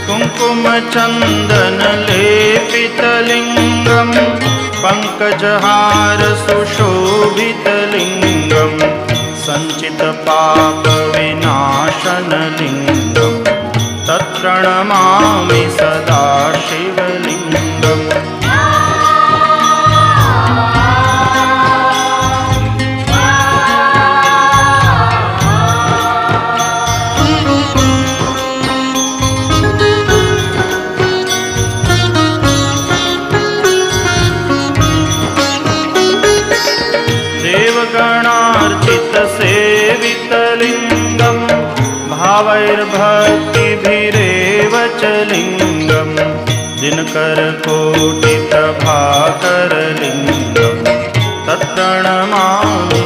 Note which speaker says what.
Speaker 1: कुङ्कुमचन्दनलेपितलिङ्गं पङ्कजहार सुशोभितलिङ्गं सञ्चितपापविनाशनलिङ्गं तत्प्रणमामि सदा शिवलिङ्गम्। देवगणार्चितसेवितलिङ्गं भावैर्भक्तिभिरेव च लिङ्गं दिनकरकोटिप्रभाकरलिङ्गं तत्प्रणमामि